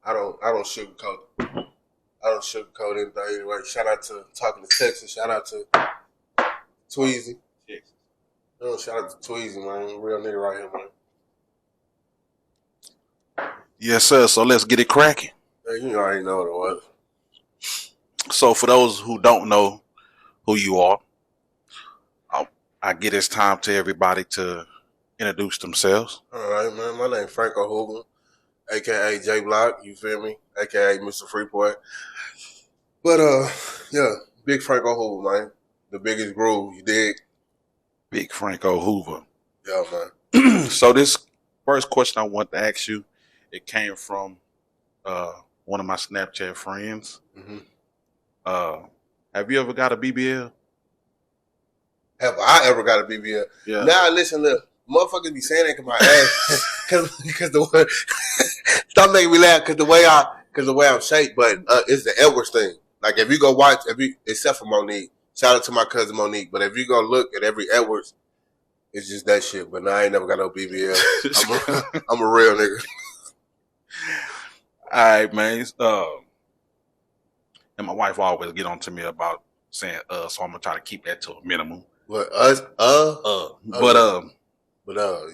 I don't sugarcoat it. I don't sugarcoat anything anyway. Shout out to Talking to Texas. Shout out to Tweezy. Shout out to Tweezy, man. Real nigga right here, man. Yes, sir. So let's get it cracking. You already know what it was. So for those who don't know who you are, I get it's time to everybody to introduce themselves. All right, man. My name is Franko Hoover, a.k.a. J Block, you feel me? A.k.a. Mr. Freeport. But, yeah, big Franko Hoover, man. The biggest groove, you dig? Big Franko Hoover. Yeah, man. So this first question I want to ask you, it came from one of my Snapchat friends. Mm-hmm. Have you ever got a BBL? Have I ever got a BBL? Yeah. Now, listen, look, motherfuckers be saying that because my ass, because the way, stop making me laugh, because the way I'm shaped, but it's the Edwards thing. Like, if you go watch, except for Monique, shout out to my cousin Monique, but if you go look at every Edwards, it's just that shit. But no, I ain't never got no BBL. I'm a real nigga. All right, man. And my wife always get on to me about saying so I'm gonna try to keep that to a minimum. What,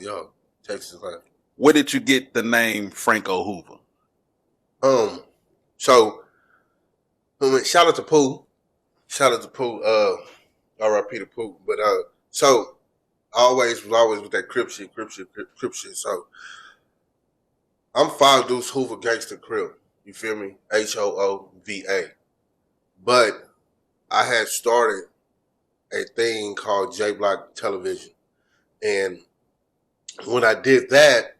yo, Texas, man. Where did you get the name Franko Hoover? So, shout out to Pooh. Shout out to Pooh, R.I.P. to Pooh. But, so, I was always with that Crip shit. So, I'm Five Deuce Hoover Gangster Crip. You feel me? Hoova. But, I had started a thing called J Block Television. And when I did that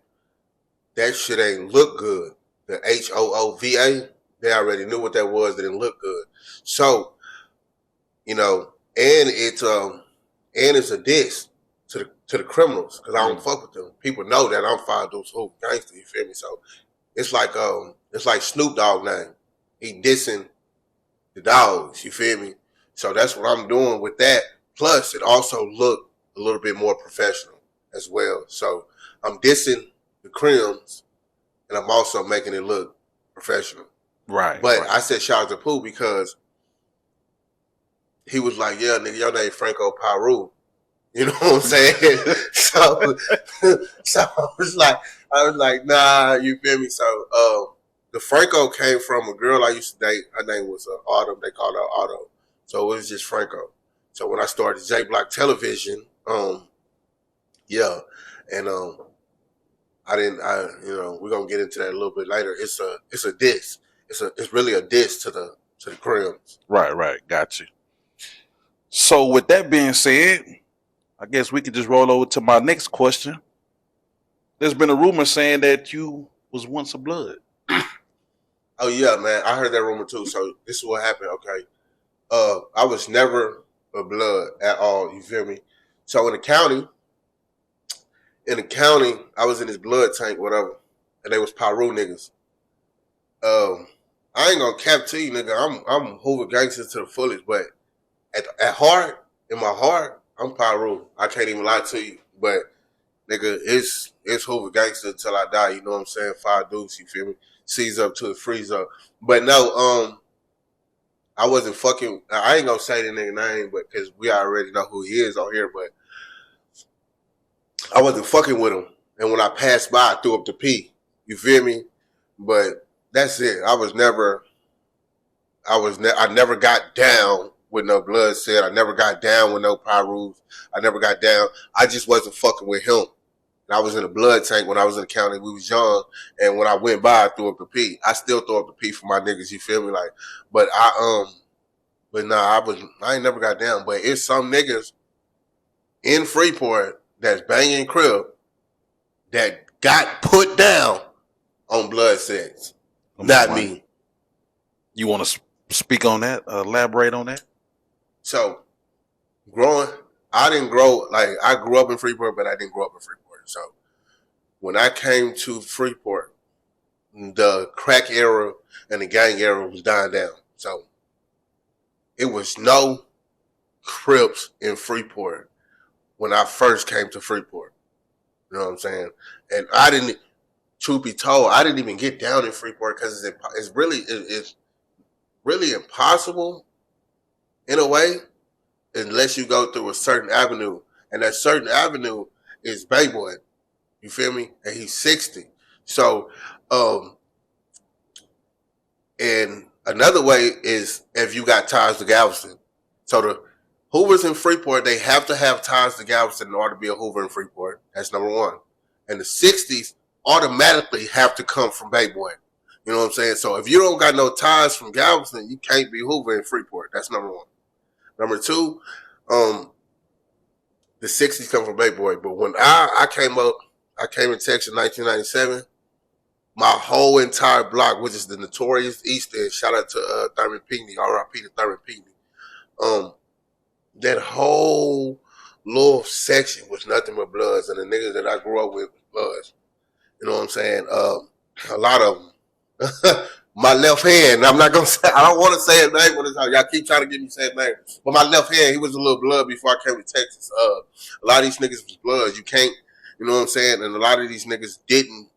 shit ain't look good. The Hoova, they already knew what that was. It didn't look good. So, you know, and it's a diss to the criminals because I don't fuck with them. People know that I'm Five Deuce Hoover Gangster. You feel me? So it's like Snoop Dogg name. He dissing the dogs. You feel me? So that's what I'm doing with that. Plus, it also looked a little bit more professional as well. So I'm dissing the crims, and I'm also making it look professional. Right. But right. I said shout out to Pooh because he was like, yeah, nigga, your name Franko Paru. You know what I'm saying? so I was like, nah, you feel me? So the Franko came from a girl I used to date. Her name was Autumn. They called her Auto. So it was just Franko. So when I started J Block Television, yeah, and we're gonna get into that a little bit later. It's a diss. It's really a diss to the crims. Right, got you. So with that being said, I guess we could just roll over to my next question. There's been a rumor saying that you was once a blood. Oh yeah, man, I heard that rumor too. So this is what happened. Okay, I was never a blood at all. You feel me? So in the county, I was in this blood tank, whatever, and they was Paru niggas. I ain't gonna cap to you, nigga. I'm Hoover Gangster to the fullest, but at heart, in my heart, I'm Paru. I can't even lie to you, but nigga, it's Hoover Gangster till I die. You know what I'm saying? Five Deuce, you feel me? Seize up to the freeze up. But no, I wasn't fucking. I ain't gonna say the nigga name, but because we already know who he is on here, but I wasn't fucking with him. And when I passed by, I threw up the pee. You feel me? But that's it. I never got down with no blood set. I never got down with no Pyrus. I never got down. I just wasn't fucking with him. And I was in a blood tank when I was in the county. We was young. And when I went by, I threw up the pee. I still throw up the pee for my niggas. You feel me? Like, but I ain't never got down. But it's some niggas in Freeport that's banging crib that got put down on blood sets. Not me. You want to speak on that? Elaborate on that? So, I grew up in Freeport, but I didn't grow up in Freeport. So, when I came to Freeport, the crack era and the gang era was dying down. So, it was no Crips in Freeport when I first came to Freeport. You know what I'm saying? And truth be told, I didn't even get down in Freeport because it's really impossible in a way unless you go through a certain avenue, and that certain avenue is Bay Boy. You feel me? And he's 60. So, and another way is if you got ties to Galveston. So the Hoovers in Freeport, they have to have ties to Galveston in order to be a Hoover in Freeport. That's number one. And the 60s automatically have to come from Bay Boy. You know what I'm saying? So if you don't got no ties from Galveston, you can't be Hoover in Freeport. That's number one. Number two, the 60s come from Bay Boy. But when I came up, I came in Texas in 1997. My whole entire block, which is the notorious East End, shout out to Thurman Pinckney, R.I.P. to Thurman Pinckney. That whole little section was nothing but Bloods, and the niggas that I grew up with was Bloods. You know what I'm saying? A lot of them. My left hand, I'm not gonna say, I don't want to say his name, but y'all keep trying to get me to say his name. But my left hand, he was a little blood before I came to Texas. A lot of these niggas was Bloods. You can't, you know what I'm saying? And a lot of these niggas didn't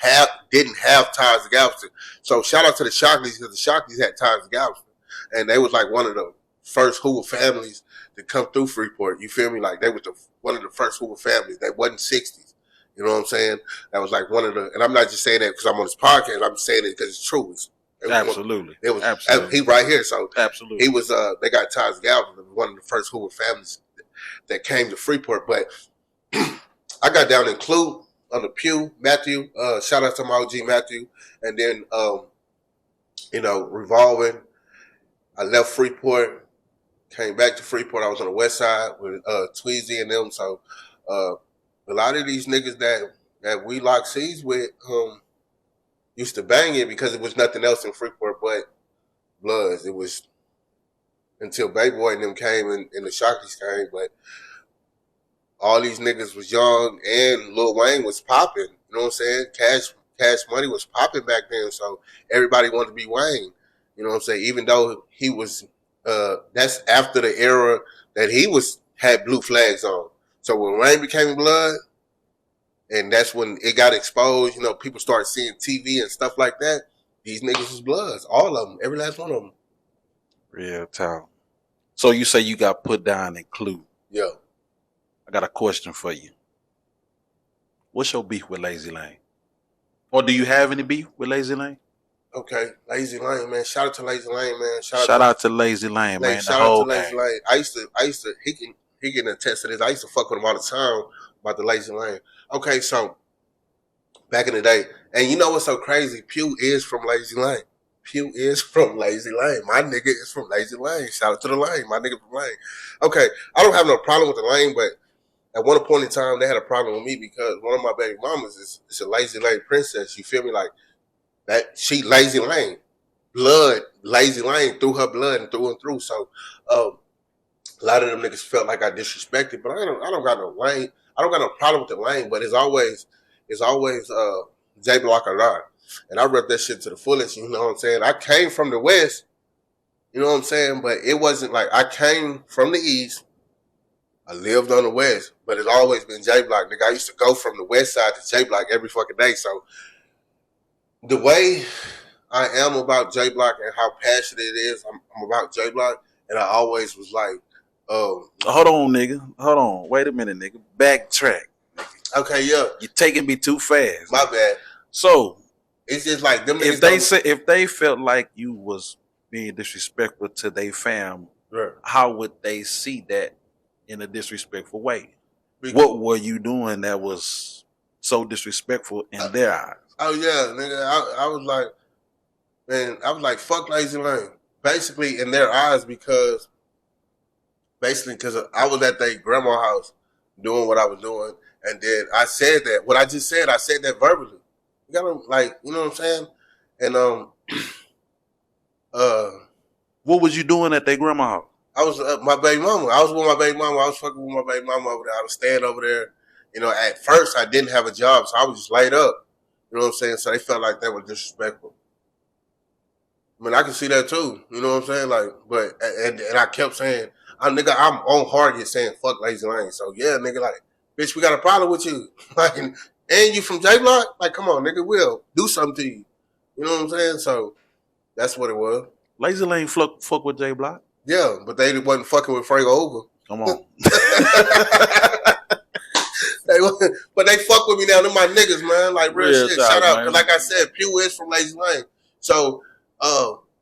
have ties to Galveston. So shout out to the Shockleys, because the Shockleys had ties to Galveston, and they was like one of the first Hoover families to come through Freeport. You feel me? Like they was one of the first Hoover families. They wasn't 60s. You know what I'm saying? That was like one of the, and I'm not just saying that because I'm on this podcast. I'm saying it because it's true. Absolutely. It was absolutely. He right here. So absolutely. He was. They got ties to Galveston, one of the first Hoover families that came to Freeport. But I got down in Clue on the pew, Matthew. Shout out to my OG Matthew, and then revolving. I left Freeport. Came back to Freeport. I was on the west side with Tweezy and them. So a lot of these niggas that we lock C's with used to bang it because it was nothing else in Freeport but Bloods. It was until Bay Boy and them came and the Shockleys came. But all these niggas was young and Lil Wayne was popping. You know what I'm saying? Cash Money was popping back then. So everybody wanted to be Wayne. You know what I'm saying? Even though he was... that's after the era that he had blue flags on. So when Wayne became Blood, and that's when it got exposed, people started seeing TV and stuff like that. These niggas was Bloods, all of them, every last one of them. Real talk. So you say you got put down in Clue. Yeah. I got a question for you. What's your beef with Lazy Lane? Or do you have any beef with Lazy Lane? Okay, Lazy Lane, man. Shout out to Lazy Lane, man. Shout out to Lazy Lane, man. Shout out to Lazy Lane. I used to. He can attest to this. I used to fuck with him all the time about the Lazy Lane. Okay, so back in the day, and you know what's so crazy? Pew is from Lazy Lane. Pew is from Lazy Lane. My nigga is from Lazy Lane. Shout out to the Lane. My nigga from Lane. Okay, I don't have no problem with the Lane, but at one point in time, they had a problem with me because one of my baby mamas is a Lazy Lane princess. You feel me? Like that, she Lazy Lane. Blood, Lazy Lane, through her blood and through. So a lot of them niggas felt like I disrespected, but I don't got no Lane. I don't got no problem with the Lane, but it's always J Block or not. And I rep that shit to the fullest, you know what I'm saying? I came from the West, you know what I'm saying? But it wasn't like I came from the East. I lived on the West, but it's always been J Block. Nigga, I used to go from the West side to J Block every fucking day. So the way I am about J Block and how passionate it is, I'm about J Block, and I always was like, hold on, nigga. Hold on. Wait a minute, nigga. Backtrack. Okay, yeah. You're taking me too fast. My bad. So it's just like them niggas if they felt like you was being disrespectful to their fam, right, how would they see that in a disrespectful way? What were you doing that was so disrespectful in their eyes? Oh yeah, nigga. I was like, man, I was like, fuck Lazy Lane. Basically in their eyes because I was at their grandma's house doing what I was doing, and then I said that. What I just said, I said that verbally. You gotta, like, you know what I'm saying? And what was you doing at their grandma's house? I was my baby mama. I was with my baby mama. I was fucking with my baby mama over there. I was staying over there. You know, at first I didn't have a job, so I was just laid up. You know what I'm saying? So they felt like that was disrespectful. I mean, I can see that too. You know what I'm saying? Like, but and I kept saying, I'm on Target saying fuck Lazy Lane. So yeah, nigga, like, bitch, we got a problem with you. Like, and you from J Block? Like, come on, nigga, we'll do something to you. You know what I'm saying? So that's what it was. Lazy Lane fuck with J Block. Yeah, but they wasn't fucking with Franko Hoover. Come on. But they fuck with me now. They're my niggas, man. Like real shit. Shout out. Cause like I said, Pew is from Lazy Lane. So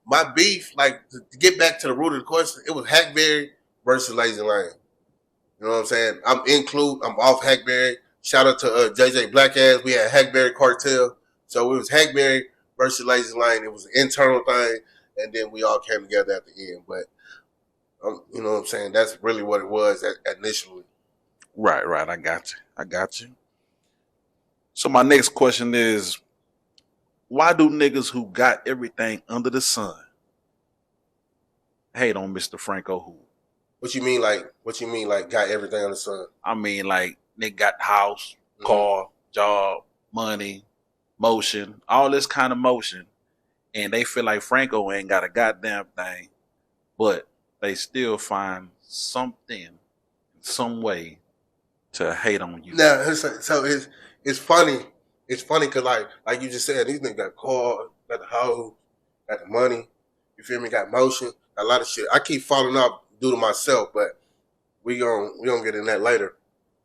my beef, like to get back to the root of the question, it was Hackberry versus Lazy Lane. You know what I'm saying? I'm off Hackberry. Shout out to JJ Blackass. We had Hackberry Cartel. So it was Hackberry versus Lazy Lane. It was an internal thing, and then we all came together at the end. But you know what I'm saying? That's really what it was initially. Right. I got you. So my next question is, why do niggas who got everything under the sun hate on Mr. Franko Hoover? What you mean like got everything under the sun? I mean like nigga got the house, car, job, money, motion, all this kind of motion, and they feel like Franko ain't got a goddamn thing, but they still find something, some way to hate on you. Now, so it's funny. It's funny because like you just said, these niggas got car, got the house, got the money. You feel me? Got motion, got a lot of shit. I keep falling off due to myself, but we gonna get in that later.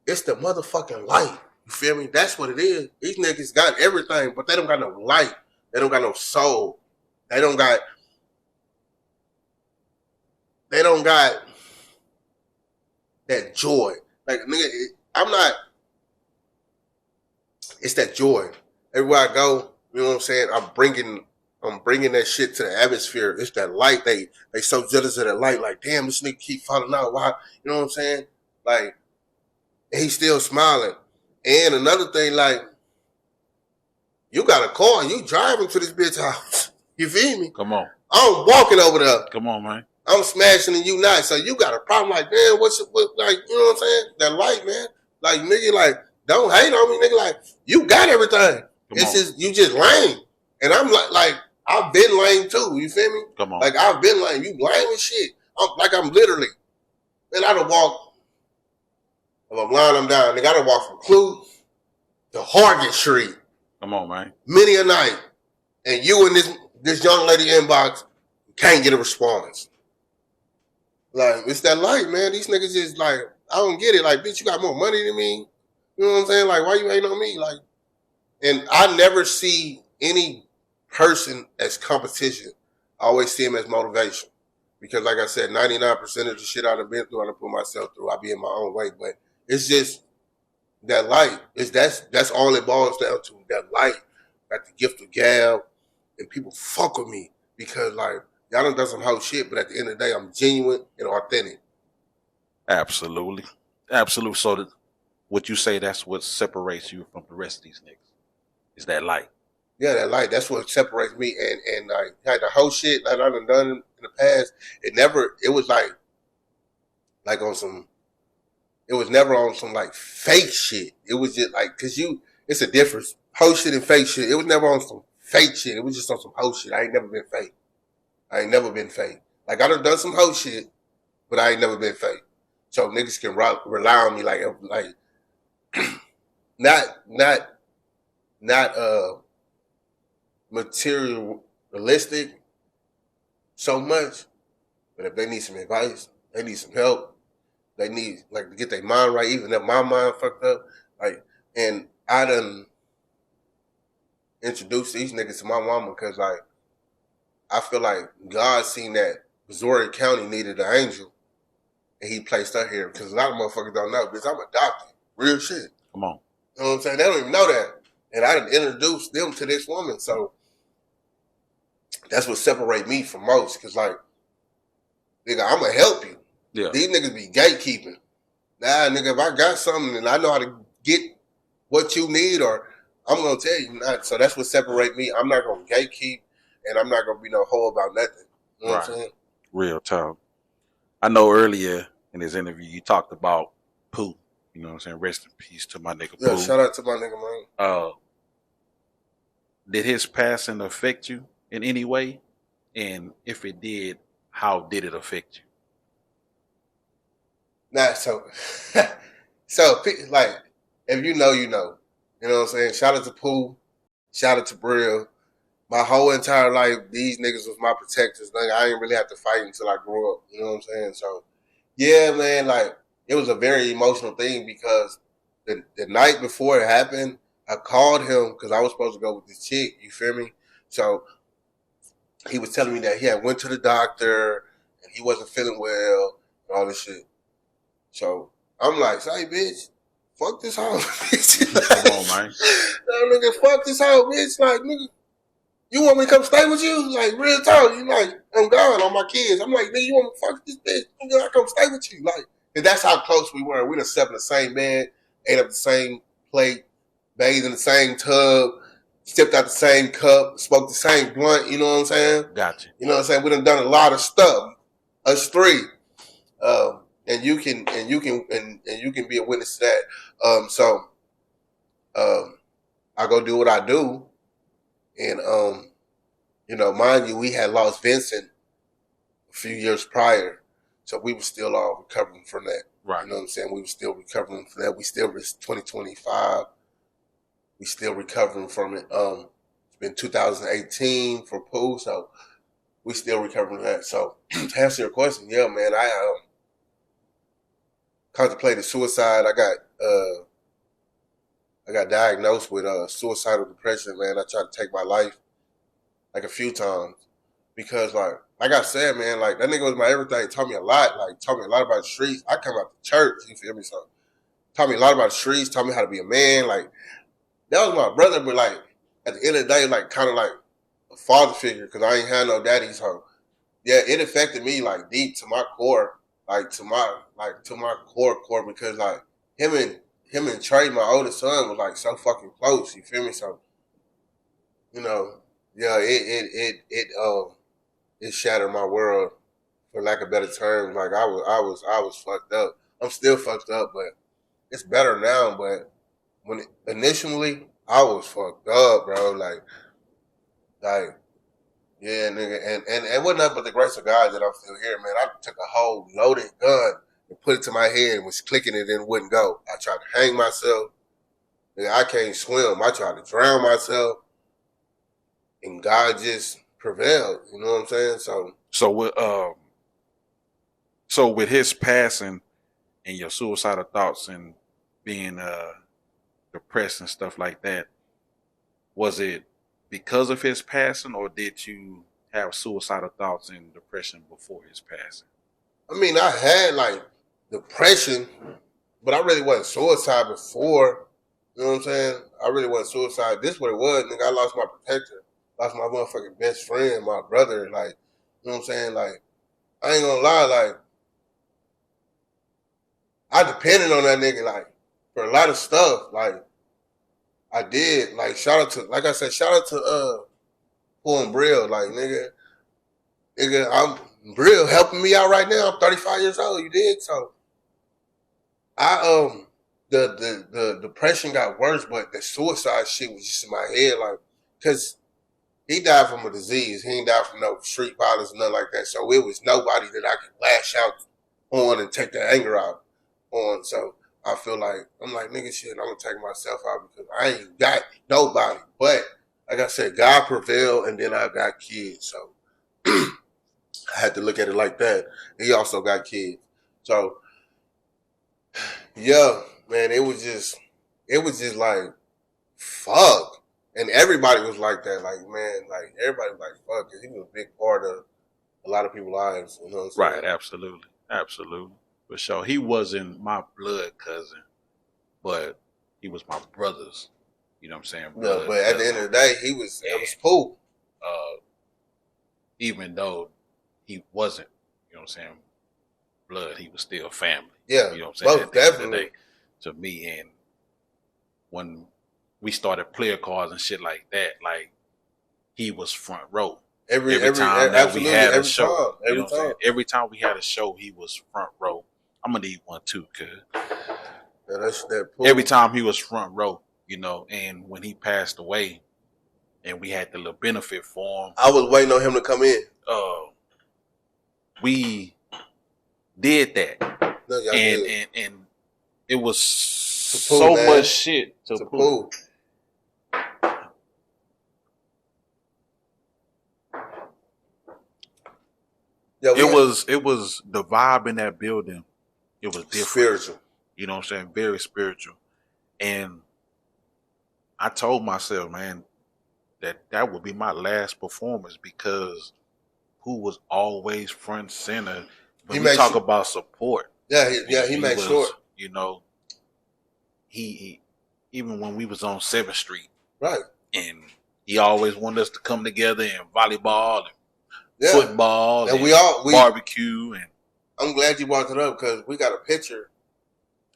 It's the motherfucking light. You feel me? That's what it is. These niggas got everything, but they don't got no light. They don't got no soul. They don't got that joy. Like nigga, it's that joy. Everywhere I go, you know what I'm saying? I'm bringing that shit to the atmosphere. It's that light. They so jealous of that light. Like, damn, this nigga keep falling out. Why? You know what I'm saying? Like, he's still smiling. And another thing, like, you got a car, you driving to this bitch house. You feel me? Come on. I'm walking over there. Come on, man. I'm smashing and you not. So you got a problem. Like, man, like, you know what I'm saying? That light, man. Like, nigga, like, don't hate on me, nigga. Like, you got everything. You just lame. And I'm like, I've been lame too. You feel me? Come on. Like, I've been lame. You lame and shit. I'm literally. Man, I done walk. If I'm lying, I'm down. Nigga, I done walk from Clue to Hargett Street. Come on, man. Many a night. And you and this young lady inbox can't get a response. Like, it's that light, man. These niggas just like, I don't get it. Like, bitch, you got more money than me. You know what I'm saying? Like, why you hating on me? Like, and I never see any person as competition. I always see him as motivation. Because like I said, 99% of the shit I've been through, I put myself through. I be in my own way. But it's just that light. That's all it boils down to. That light. Got the gift of gab. And people fuck with me. Because like, y'all done some whole shit, but at the end of the day, I'm genuine and authentic. Absolutely. So what you say, that's what separates you from the rest of these niggas. Is that light. Yeah, that light. That's what separates me. And like the whole shit that I've done in the past, it was like on some, it was never on some like fake shit. It was just like, it's a difference. Whole shit and fake shit. It was never on some fake shit. It was just on some whole shit. I ain't never been fake. Like, I done some whole shit, but I ain't never been fake. So niggas can rely on me like not materialistic so much, but if they need some advice, they need some help, they need like to get their mind right, even if my mind fucked up, like, and I done introduced these niggas to my mama because like I feel like God seen that Missouri County needed an angel, and he placed her here because a lot of motherfuckers don't know, because I'm adopted. Real shit. Come on. You know what I'm saying? They don't even know that. And I introduced them to this woman. So that's what separates me from most. Because, like, nigga, I'm going to help you. Yeah. These niggas be gatekeeping. Nah, nigga, if I got something and I know how to get what you need, or I'm going to tell you not. So that's what separates me. I'm not going to gatekeep, and I'm not going to be no hoe about nothing. You know what I'm saying? Real talk. I know earlier in this interview you talked about Pooh. You know what I'm saying? Rest in peace to my nigga Pooh. Yeah, shout out to my nigga, man. Did his passing affect you in any way? And if it did, how did it affect you? Nah, so like, if you know, you know. You know what I'm saying? Shout out to Pooh. Shout out to Brill. My whole entire life, these niggas was my protectors. Like, I didn't really have to fight until I grew up. You know what I'm saying? So, yeah, man, like, it was a very emotional thing because the night before it happened, I called him because I was supposed to go with this chick. You feel me? So he was telling me that he had went to the doctor and he wasn't feeling well and all this shit. So I'm like, say, bitch, fuck this hoe, bitch. Come on, man. Nigga, fuck this hoe, bitch. Like, nigga, you want me to come stay with you? Like, real talk. You like, I'm gone on my kids. I'm like, nigga, you want me to fuck this bitch? Nigga, I come stay with you. Like, and that's how close we were. We done slept in the same bed, ate up the same plate, bathed in the same tub, sipped out the same cup, smoked the same blunt. You know what I'm saying? Gotcha. You know what I'm saying? We done a lot of stuff. Us three. And you can be a witness to that. So I go do what I do, and you know, mind you, we had lost Vincent a few years prior, so we were still all recovering from that. Right. You know what I'm saying? We were still recovering from that. We still it's 2025. We still recovering from it. It's been 2018 for Pooh, so we still recovering from that. So to answer your question, yeah, man, I contemplated suicide. I got diagnosed with suicidal depression, man. I tried to take my life like a few times because, like I said, man, like that nigga was my everything. Taught me a lot. Like taught me a lot about the streets. I come out the church. You feel me? So taught me a lot about the streets. Taught me how to be a man. Like that was my brother, but like at the end of the day, like kind of like a father figure because I ain't had no daddy. So yeah, it affected me like deep to my core, like to my core because like him and Trey, my oldest son, was like so fucking close. You feel me? So, you know, yeah, it shattered my world, for lack of better terms. Like I was fucked up. I'm still fucked up, but it's better now. But initially, I was fucked up, bro. Like yeah, nigga, and it wasn't nothing but the grace of God that I'm still here, man. I took a whole loaded gun and put it to my head and was clicking it and it wouldn't go. I tried to hang myself. Nigga, I can't swim. I tried to drown myself, and God just prevailed. You know what I'm saying? So with his passing and your suicidal thoughts and being depressed and stuff like that, was it because of his passing, or did you have suicidal thoughts and depression before his passing? I mean, I had like depression, but I really wasn't suicide before. You know what I'm saying? I really wasn't suicide. This what it was, nigga. I lost my protector, lost my motherfucking best friend, my brother. Like, you know what I'm saying? Like, I ain't gonna lie, like, I depended on that nigga, like, for a lot of stuff. Like, I did. Like, shout out to, like I said, shout out to Paul and Brill. Like, nigga, I'm Brill helping me out right now. I'm 35 years old. You dig? So, I the depression got worse, but the suicide shit was just in my head, like, cause he died from a disease. He ain't died from no street violence or nothing like that. So it was nobody that I could lash out on and take the anger out on. So I feel like I'm like, nigga, shit, I'm gonna take myself out because I ain't got nobody. But like I said, God prevailed, and then I got kids. So I had to look at it like that. He also got kids. So yeah, man, it was just like, fuck. And everybody was like that. Like, man, like, everybody was like, fuck, 'cause he was a big part of a lot of people's lives. You know what I'm saying? Right, absolutely. Absolutely. For sure. He wasn't my blood cousin, but he was my brother's, you know what I'm saying? Yeah, but at the end of the day, it was Pooh. Even though he wasn't, you know what I'm saying, blood, he was still family. Yeah, you know what I'm saying? most definitely. To me, and when we started player cards and shit like that, like, he was front row. Every time that we had a show. Every time we had a show, he was front row. I'm gonna need one too, cuz. Yeah, that's that Pooh. Every time he was front row, you know, and when he passed away and we had the little benefit for him. I was waiting on him to come in. We did that. No, and it was so much shit to Pooh. Yeah, it was the vibe in that building. It was different. Spiritual. You know what I'm saying? Very spiritual. And I told myself, man, that would be my last performance because who was always front center when we talk about support. Yeah, he made sure. You know, he even when we was on 7th Street. Right. And he always wanted us to come together and volleyball and football and we barbecue. And I'm glad you brought it up because we got a picture.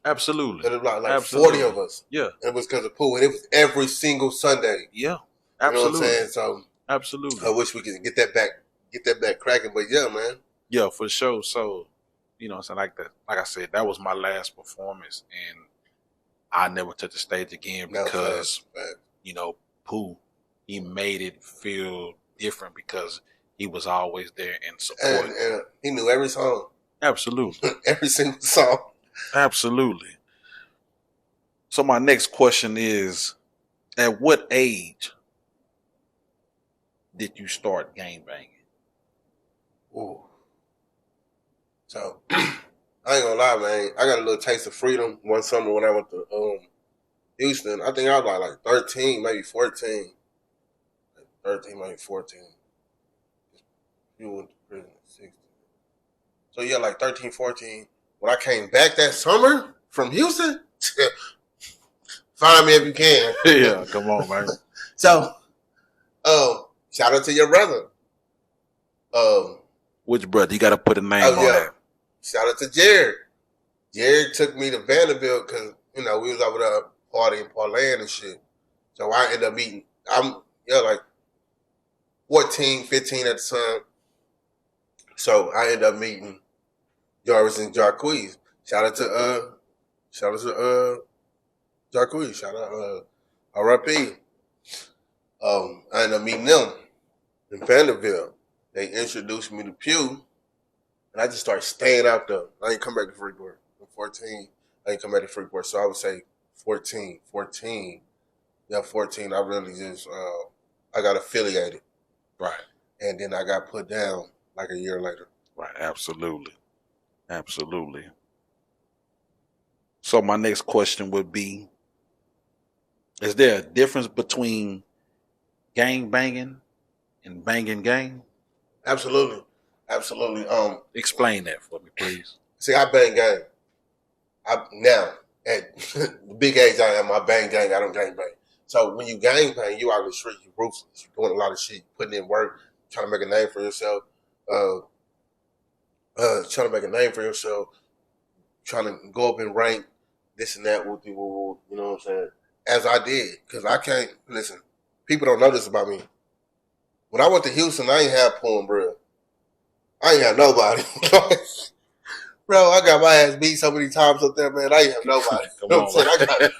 Absolutely. That was like 40 of us. Yeah. And it was because of Pooh. And it was every single Sunday. Yeah. Absolutely. You know what I'm saying? So absolutely. I wish we could get that back cracking. But yeah, man. Yeah, for sure. So, you know what I'm saying? Like I said, that was my last performance. And I never took the stage again because, you know, Pooh, he made it feel different because he was always there and support. And he knew every song. Absolutely. Every single song. Absolutely. So my next question is, at what age did you start gangbanging? Ooh. So, I ain't gonna lie, man. I got a little taste of freedom one summer when I went to Houston. I think I was like 13, maybe 14. 13, maybe 14. You went to prison at 16. So yeah, like 13, 14. When I came back that summer from Houston, find me if you can. Yeah, come on, man. So, shout out to your brother. Which brother? You got to put a name on that. Shout out to Jared. Jared took me to Vanderbilt because, you know, we was over there partying, parlaying and shit. So I ended up meeting, like 14, 15 at the time. So I ended up meeting Jarvis and Jarquez. Shout out to Jarquez. Shout out RIP. I ended up meeting them in Vanderbilt. They introduced me to Pew, and I just started staying out there. I didn't come back to Freeport. I'm 14. I didn't come back to Freeport, so I would say 14. Yeah, 14. I really just I got affiliated. Right. And then I got put down like a year later. Right, absolutely. Absolutely. So my next question would be, is there a difference between gang banging and banging gang? Absolutely. Explain that for me, please. See, I bang gang. Now, at the big age I am, I bang gang. I don't gang bang. So when you gang bang, you out in the street, you're ruthless. You're doing a lot of shit, putting in work, trying to make a name for yourself. Trying to make a name for yourself, trying to go up in rank, this and that, you know what I'm saying? As I did, because I can't, listen, people don't know this about me. When I went to Houston, I ain't have porn, bro. I ain't have nobody. Bro, I got my ass beat so many times up there, man. I ain't have nobody. You know what I'm saying?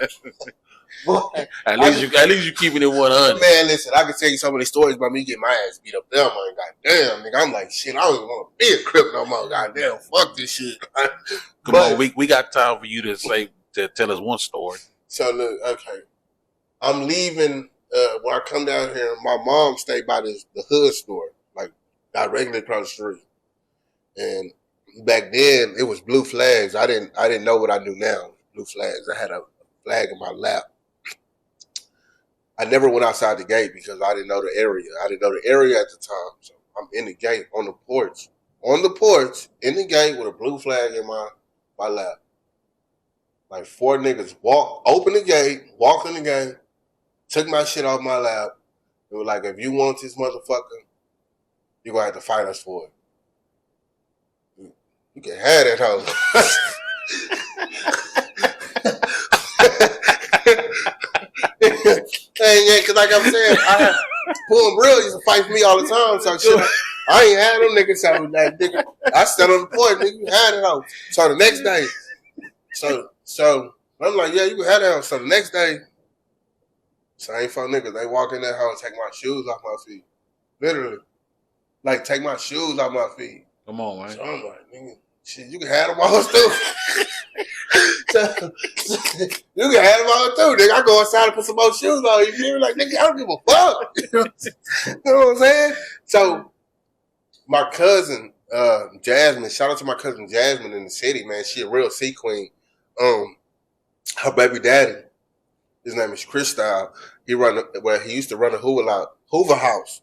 Boy, at least you keeping it 100. Man, listen, I can tell you some of the stories about me getting my ass beat up there, man. Goddamn, nigga. I'm like, shit, I don't even want to be a Crip no more. Goddamn, fuck this shit. Come on, we got time for you to tell us one story. So look, okay. I'm leaving when I come down here, my mom stayed by the hood store, like directly across the street. And back then it was blue flags. I didn't know what I knew now. Blue flags. I had a flag in my lap. I never went outside the gate because I didn't know the area. I didn't know the area at the time. So I'm in the gate on the porch. On the porch, in the gate with a blue flag in my lap. Like 4 niggas opened the gate, walked in the gate, took my shit off my lap. They were like, if you want this motherfucker, you're going to have to fight us for it. You can have that hoe. Yeah, because like I'm saying, Pooh and Brill used to fight for me all the time. So shit, I ain't had them niggas. So like, nigga, I stand on the porch, nigga, you had it out. So the next day, so I'm like, yeah, you can have that out. So the next day, same 4 niggas, they walk in that house, take my shoes off my feet. Literally. Like, take my shoes off my feet. Come on, man. So I'm like, nigga, shit, you can have them all too. You can have them all too, nigga. I go inside and put some more shoes on. You feel me? Like, nigga, I don't give a fuck. You know what I'm saying? So my cousin Jasmine. Shout out to my cousin Jasmine in the city, man. She a real sea queen. Her baby daddy, his name is Chris Style. He used to run a Hoover House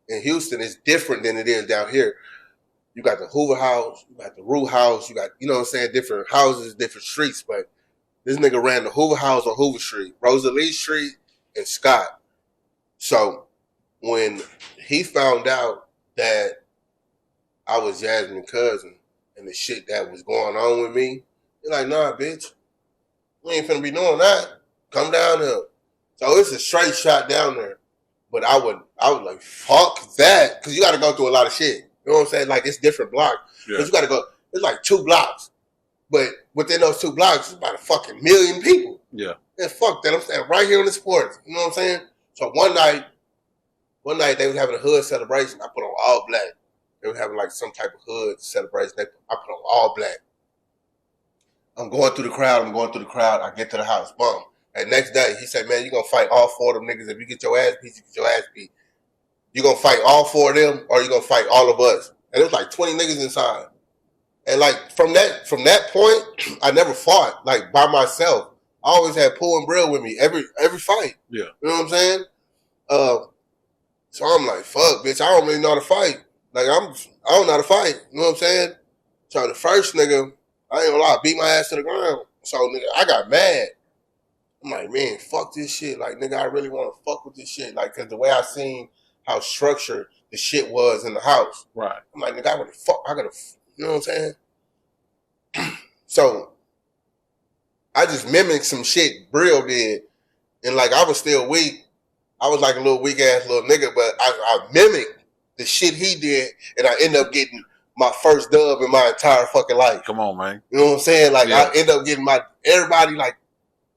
in Houston. Is different than it is down here. You got the Hoover House, you got the Rue House, you got, you know what I'm saying, different houses, different streets. But this nigga ran the Hoover House on Hoover Street, Rosalie Street, and Scott. So when he found out that I was Jasmine's cousin and the shit that was going on with me, he's like, nah, bitch, we ain't finna be doing that. Come down here. So it's a straight shot down there. But I was like, fuck that. Because you got to go through a lot of shit. You know what I'm saying? Like, it's different blocks. Because you got to go, it's like 2 blocks. But within those 2 blocks, it's about a fucking million people. Yeah. And fuck that. I'm standing right here on the sports. You know what I'm saying? So one night they was having a hood celebration. I put on all black. They were having like some type of hood celebration. I put on all black. I'm going through the crowd. I get to the house. Boom. And next day, he said, man, you going to fight all 4 of them niggas. If you get your ass beat, you get your ass beat. You going to fight all 4 of them, or you going to fight all of us? And it was like 20 niggas inside. And like from that point, I never fought like by myself. I always had Pooh and Brill with me every fight. Yeah. You know what I'm saying? So I'm like, fuck, bitch, I don't really know how to fight. Like I don't know how to fight. You know what I'm saying? So the first nigga, I ain't gonna lie, beat my ass to the ground. So nigga, I got mad. I'm like, man, fuck this shit. Like, nigga, I really want to fuck with this shit. Like, cause the way I seen how structured the shit was in the house. Right. I'm like, nigga, I gotta, you know what I'm saying? So I just mimicked some shit Brill did. And like, I was still weak. I was like a little weak ass little nigga, but I mimicked the shit he did. And I ended up getting my first dub in my entire fucking life. Come on, man. You know what I'm saying? Like, I ended up getting everybody like,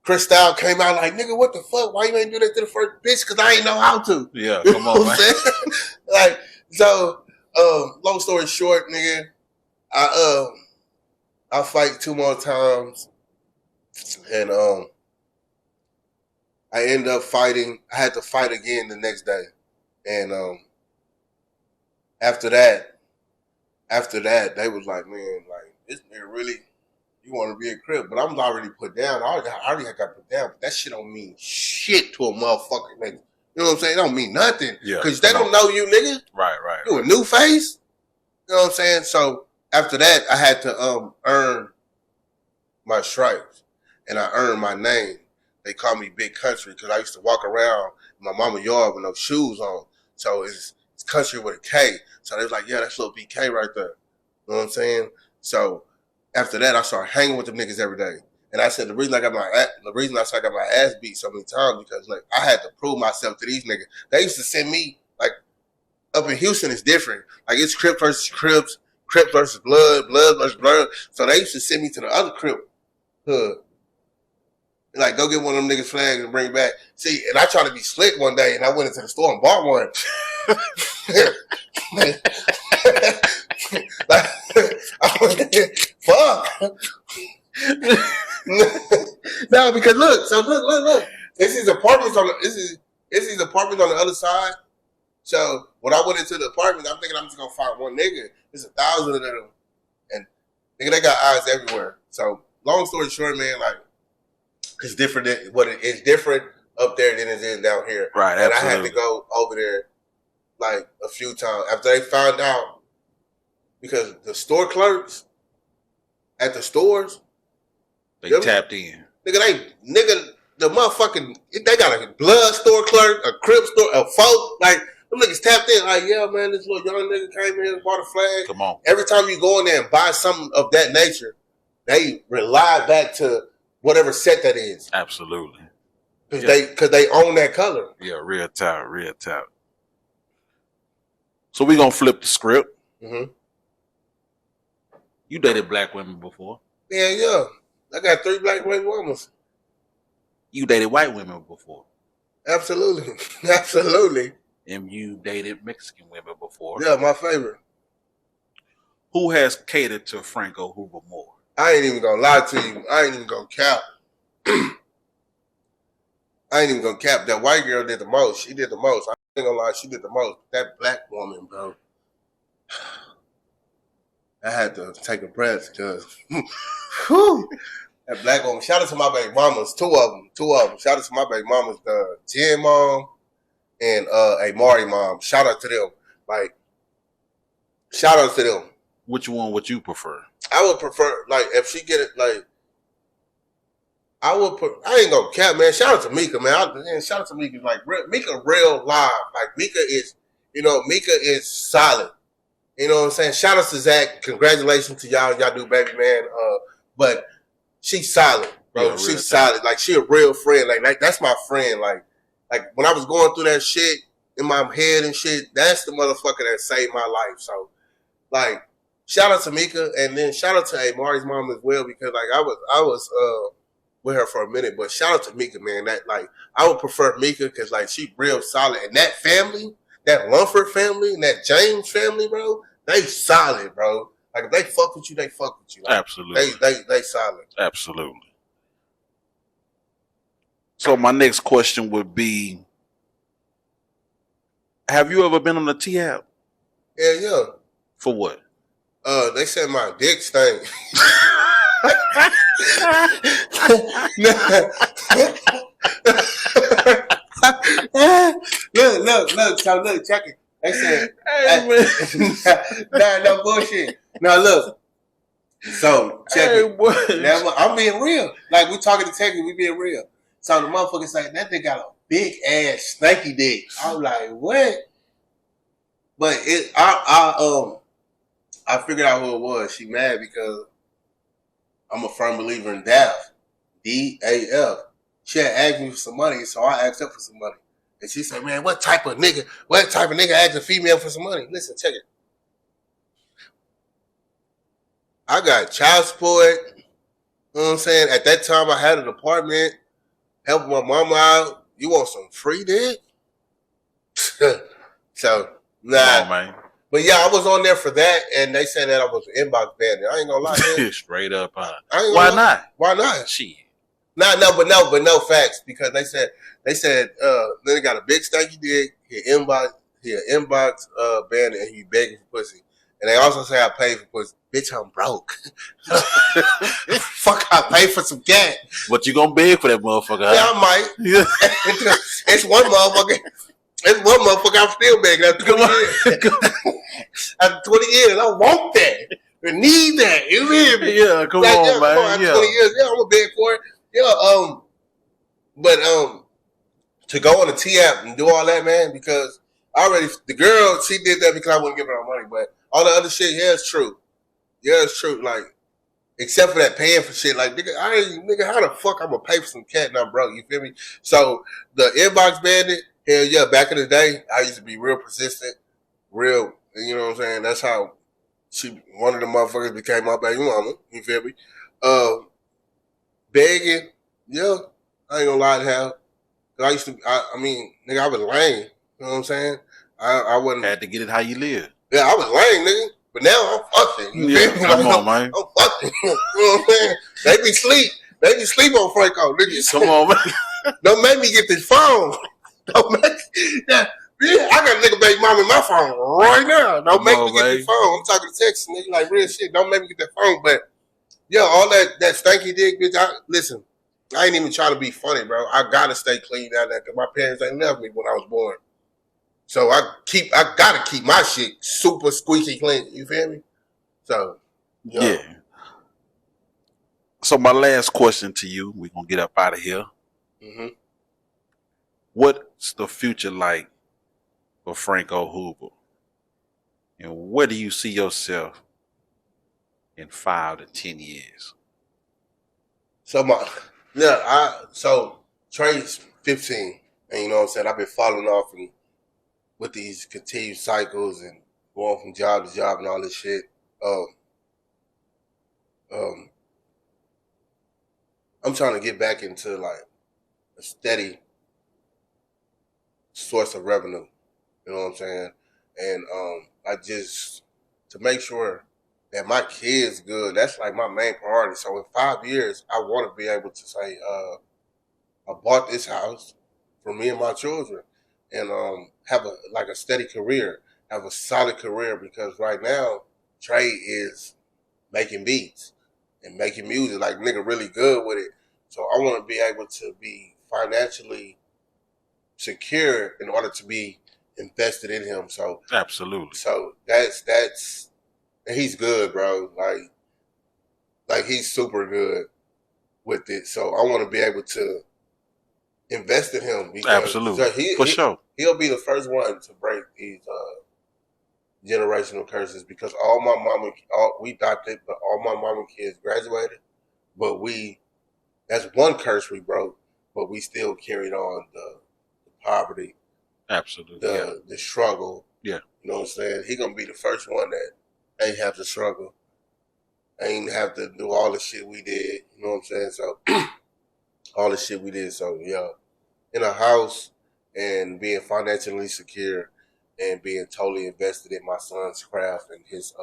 Chris Style came out like, nigga, what the fuck? Why you ain't do that to the first bitch? Because I ain't know how to. Yeah, you come know on, what man. I'm saying? Like, so, long story short, nigga, I fight 2 more times, and I end up fighting. I had to fight again the next day, and after that, they was like, man, like this nigga really, you want to be a crip, but I'm already put down. I already got put down, but that shit don't mean shit to a motherfucker, nigga. You know what I'm saying? It don't mean nothing, because they don't know you, nigga. Right. You a new face. You know what I'm saying? So after that, I had to earn my stripes, and I earned my name. They call me Big Country because I used to walk around in my mama's yard with no shoes on. So it's Country with a K. So they was like, yeah, that's little BK right there. You know what I'm saying? So after that, I started hanging with them niggas every day. And I said the reason I got my ass beat so many times because like I had to prove myself to these niggas. They used to send me like up in Houston it's different. Like it's Crip versus Crips, Crip versus Blood, Blood versus Blood. So they used to send me to the other Crip hood. Like, go get one of them niggas' flags and bring it back. See, and I tried to be slick one day, and I went into the store and bought one. Like, fuck. No, because look. It's these apartments on the other side. So when I went into the apartment, I'm thinking I'm just gonna find one nigga. There's 1,000 of them, and nigga, they got eyes everywhere. So long story short, man, like. It's different it's different up there than it is down here. Right, and absolutely. I had to go over there like a few times after they found out because the store clerks at the stores they tapped in. Nigga, the motherfucking they got a blood store clerk, a Crip store, a folk, like them niggas tapped in, like, yeah, man, this little young nigga came in and bought a flag. Come on. Every time you go in there and buy something of that nature, they rely back to whatever set that is. Absolutely. Because they own that color. Yeah, real talent. So we gonna flip the script. Mm-hmm. You dated black women before. Yeah. I got 3 black women. You dated white women before. Absolutely. And you dated Mexican women before. Yeah, my favorite. Who has catered to Franko Hoover more? I ain't even gonna lie to you. I ain't even gonna cap. That white girl did the most. She did the most. I ain't gonna lie, she did the most. That black woman, bro. I had to take a breath because that black woman. Shout out to my baby mamas, two of them. Shout out to my baby mamas, the Jen mom and a Mari mom. Shout out to them. Like, shout out to them. Which one would you prefer? I would prefer, like, if she get it, like, I ain't gonna cap, man. Shout out to Mika, man. Shout out to Mika. Like, Mika real live. Like, Mika is solid. You know what I'm saying? Shout out to Zach. Congratulations to y'all. Y'all do, baby, man. But she's solid, bro. Yeah, she's solid. Like, she a real friend. Like that's my friend. Like when I was going through that shit in my head and shit, that's the motherfucker that saved my life. So, like, shout out to Mika, and then shout out to Amari's mom as well, because like I was with her for a minute, but shout out to Mika, man. That, like, I would prefer Mika because, like, she real solid, and that family, that Lumford family, and that James family, bro, they solid, bro. Like, if they fuck with you, they fuck with you. Like, absolutely, they solid. Absolutely. So my next question would be: have you ever been on a T-app? Yeah. For what? They said my dick stank. Look, check it. They said, hey, no bullshit. Now look, so check it. Now, I'm being real. Like, we talking to Texas, we being real. So the motherfucker say that thing got a big ass stanky dick. I'm like, what? But I figured out who it was. She mad because I'm a firm believer in DAF. DAF. She had asked me for some money, so I asked her for some money. And she said, man, what type of nigga asked a female for some money? Listen, check it. I got child support. You know what I'm saying? At that time, I had an apartment, helping my mama out. You want some free dick? So, nah. On, man. But yeah, I was on there for that, and they said that I was an inbox bandit. I ain't gonna lie, man. Straight up, Why not? Why not? Shit. But no facts, because they said then he got a big stanky dick. He inbox bandit, and he begging for pussy. And they also say I paid for pussy. Bitch, I'm broke. Fuck, I pay for some cat. But you gonna beg for that motherfucker? Yeah, I might. Yeah. It's one motherfucker. I'm still begging after 20 years. After 20 years, I want that. I need that. You hear me? Yeah, come on, man. After 20 years, I'm gonna beg for it. Yeah, but to go on the T-app and do all that, man, because the girl, she did that because I wouldn't give her money, but all the other shit, yeah, it's true. Yeah, it's true. Like, except for that paying for shit, like, nigga, how the fuck I'm gonna pay for some cat and I'm broke? You feel me? So the inbox bandit, hell yeah, back in the day, I used to be real persistent, real, you know what I'm saying? That's how one of the motherfuckers became my baby mama. You feel me? Begging, yeah, I ain't gonna lie to hell. I used to, I mean, nigga, I was lame. You know what I'm saying? I wasn't. Had to get it how you live. Yeah, I was lame, nigga. But now I'm fucking. You feel me? Come on, man. I'm fucking. You know what I'm saying? They be sleep on Franko, nigga. Come on, man. Don't make me get this phone. Don't make yeah. I got a nigga baby mom in my phone right now. Don't make me get the phone. I'm talking to Texas, nigga, like real shit. Don't make me get that phone. But yeah, all that stanky dick, bitch. Listen, I ain't even trying to be funny, bro. I gotta stay clean down there because my parents ain't left me when I was born. So I gotta keep my shit super squeaky clean. You feel me? So yeah. So my last question to you, we're gonna get up out of here. Mm-hmm. What's the future like for Franko Hoover? And where do you see yourself in 5 to 10 years? So Trey's 15, and you know what I'm saying, I've been falling off and with these continued cycles and going from job to job and all this shit. I'm trying to get back into like a steady source of revenue. You know what I'm saying? And I just, to make sure that my kids good, that's like my main priority. So in 5 years, I want to be able to say, I bought this house for me and my children, and have a steady career, have a solid career, because right now Trey is making beats and making music, like nigga really good with it. So I want to be able to be financially secure in order to be invested in him. So absolutely. So that's and he's good, bro. Like he's super good with it. So I want to be able to invest in him because absolutely for sure he'll be the first one to break these generational curses because we adopted, but all my mama kids graduated, but that's one curse we broke, but we still carried on the poverty, absolutely, the struggle. Yeah, you know what I'm saying. He gonna be the first one that ain't have to struggle, ain't have to do all the shit we did. You know what I'm saying. So all the shit we did. So yeah, in a house and being financially secure and being totally invested in my son's craft and his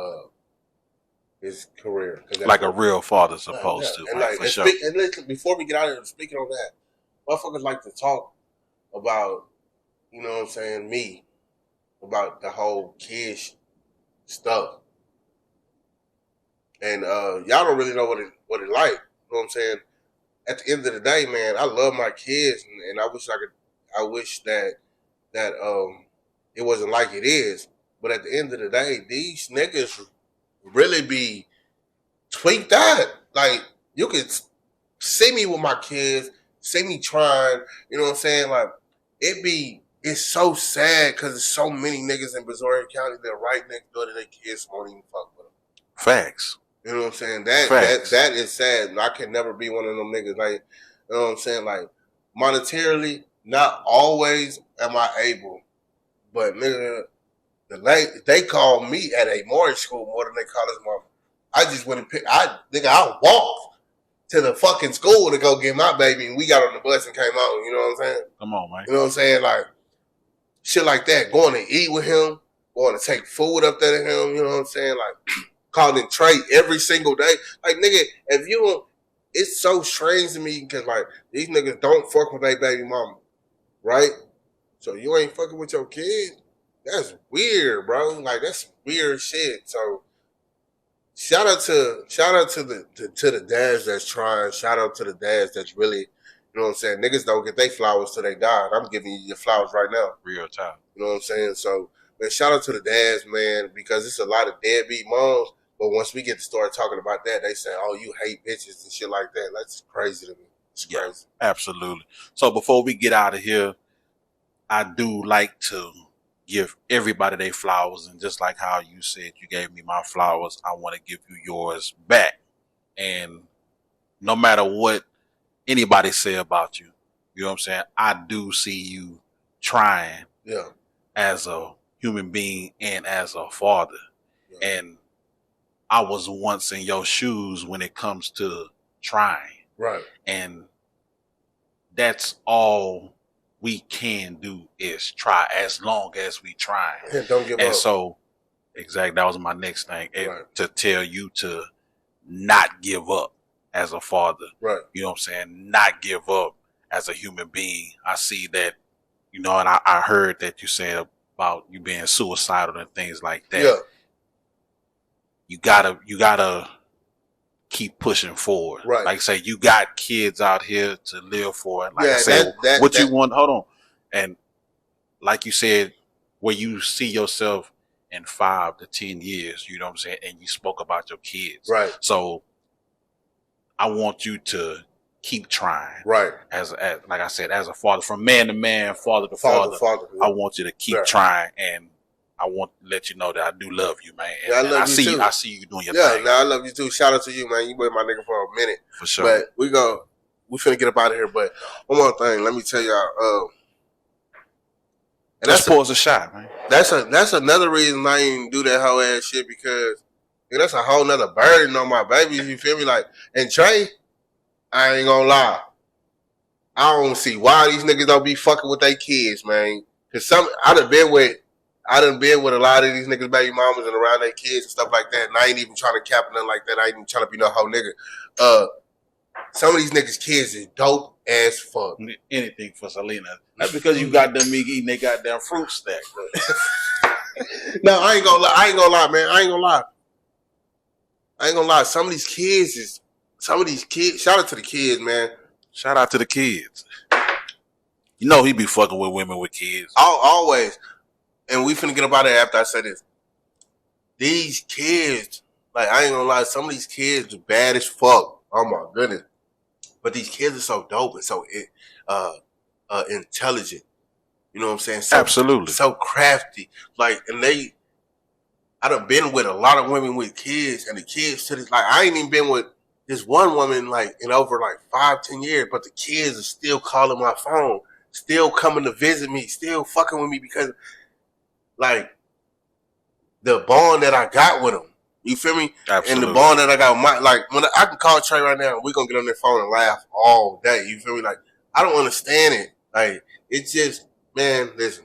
career, like a real father's supposed to. And man, like, for sure. And listen, before we get out of here, speaking on that, motherfuckers like to talk about, you know what I'm saying, me, about the whole kids stuff, and y'all don't really know what it like. You know what I'm saying? At the end of the day, man, I love my kids, and I wish that it wasn't like it is. But at the end of the day, these niggas really be tweaked out. Like, you could see me with my kids, see me trying, you know what I'm saying? Like, it's so sad because there's so many niggas in Brazoria County that right next door to their kids won't even fuck with them. Facts. You know what I'm saying? That is sad. I can never be one of them niggas. Like, you know what I'm saying? Like, monetarily, not always am I able, but nigga, they call me at a morning school more than they call his mama. I just went and I walked to the fucking school to go get my baby, and we got on the bus and came out. You know what I'm saying? Come on, man. You know what I'm saying? Like, shit like that. Going to eat with him, going to take food up there to him. You know what I'm saying? Like, calling Trey every single day. Like, nigga, it's so strange to me because, like, these niggas don't fuck with their baby mama, right? So you ain't fucking with your kid? That's weird, bro. Like, that's weird shit. So shout out to the dads that's trying. Shout out to the dads that's really, you know what I'm saying? Niggas don't get their flowers till they die. I'm giving you your flowers right now. Real time. You know what I'm saying? So, man, shout out to the dads, man, because it's a lot of deadbeat moms. But once we get to start talking about that, they say, "Oh, you hate bitches and shit like that." That's crazy to me. It's crazy. Yeah, absolutely. So before we get out of here, I do like to give everybody their flowers, and just like how you said you gave me my flowers, I want to give you yours back. And no matter what anybody say about you, you know what I'm saying, I do see you trying, as a human being and as a father. And I was once in your shoes when it comes to trying. Right. And that's all we can do is try as long as we try. Yeah, don't give up. And so, exactly, that was my next thing. Right. To tell you to not give up as a father. Right. You know what I'm saying? Not give up as a human being. I see that, you know, and I heard that you said about you being suicidal and things like that. Yeah. You gotta keep pushing forward. Right. Like I say, you got kids out here to live for. And like I said, you want, hold on. And like you said, where you see yourself in 5 to 10 years, you know what I'm saying? And you spoke about your kids. Right. So I want you to keep trying. Right. As like I said, as a father, from man to man, father to father, yeah. I want you to keep trying, and I want to let you know that I do love you, man. And, I love you too. I see you doing your thing. Yeah, I love you too. Shout out to you, man. You been my nigga for a minute. For sure. But we finna get up out of here. But one more thing, let me tell y'all. And let's pause a shot, man. That's another reason I ain't do that whole ass shit, because that's a whole nother burden on my babies. You feel me? Like, and Trey, I ain't gonna lie, I don't see why these niggas don't be fucking with their kids, man. Cause I done been with a lot of these niggas' baby mamas and around their kids and stuff like that. And I ain't even trying to cap nothing like that. I ain't even trying to be no whole nigga. Some of these niggas' kids is dope as fuck. Anything for Selena. That's because you got them eating they goddamn fruit stack. No, I ain't gonna lie, man. I ain't gonna lie. I ain't gonna lie. Some of these kids. Shout out to the kids, man. Shout out to the kids. You know he be fucking with women with kids. Always. And we finna get up out of there after I say this. These kids, like, I ain't gonna lie, some of these kids are bad as fuck. Oh my goodness. But these kids are so dope and so intelligent. You know what I'm saying? So, absolutely. So crafty. Like, and I done been with a lot of women with kids, and the kids to this, like, I ain't even been with this one woman, like, in over, like, 5-10 years, but the kids are still calling my phone, still coming to visit me, still fucking with me because, like, the bond that I got with them. You feel me? Absolutely. And the bond that I got with my, like, when I can call Trey right now, we're going to get on their phone and laugh all day. You feel me? Like, I don't understand it. Like, it's just, man, listen.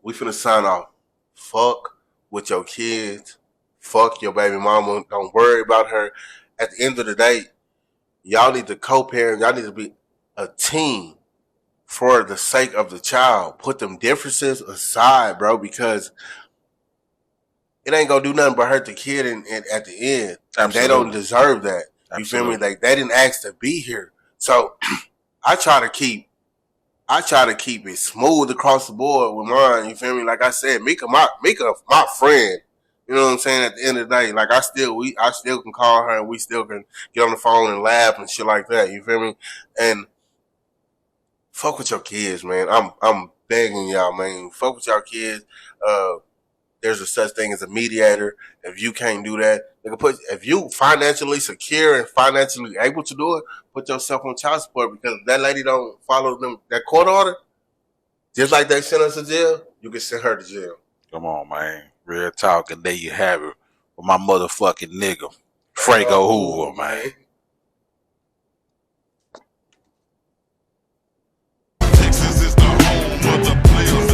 We finna sign off. Fuck with your kids. Fuck your baby mama. Don't worry about her. At the end of the day, y'all need to co-parent. Y'all need to be a team for the sake of the child. Put them differences aside, bro, because it ain't gonna do nothing but hurt the kid and at the end. And they don't deserve that. You Absolutely. Feel me? Like, they didn't ask to be here. So I try to keep it smooth across the board with mine. You feel me? Like I said, Mika my friend. You know what I'm saying? At the end of the day, like I still can call her and we still can get on the phone and laugh and shit like that. You feel me? And fuck with your kids, man. I'm begging y'all, man. Fuck with y'all kids. There's a such thing as a mediator. If you can't do that, if you financially secure and financially able to do it, put yourself on child support, because if that lady don't follow them that court order, just like they sent us to jail, you can send her to jail. Come on, man. Real talk, and there you have it with my motherfucking nigga, Franko Hoover, man. Texas is the home of the players.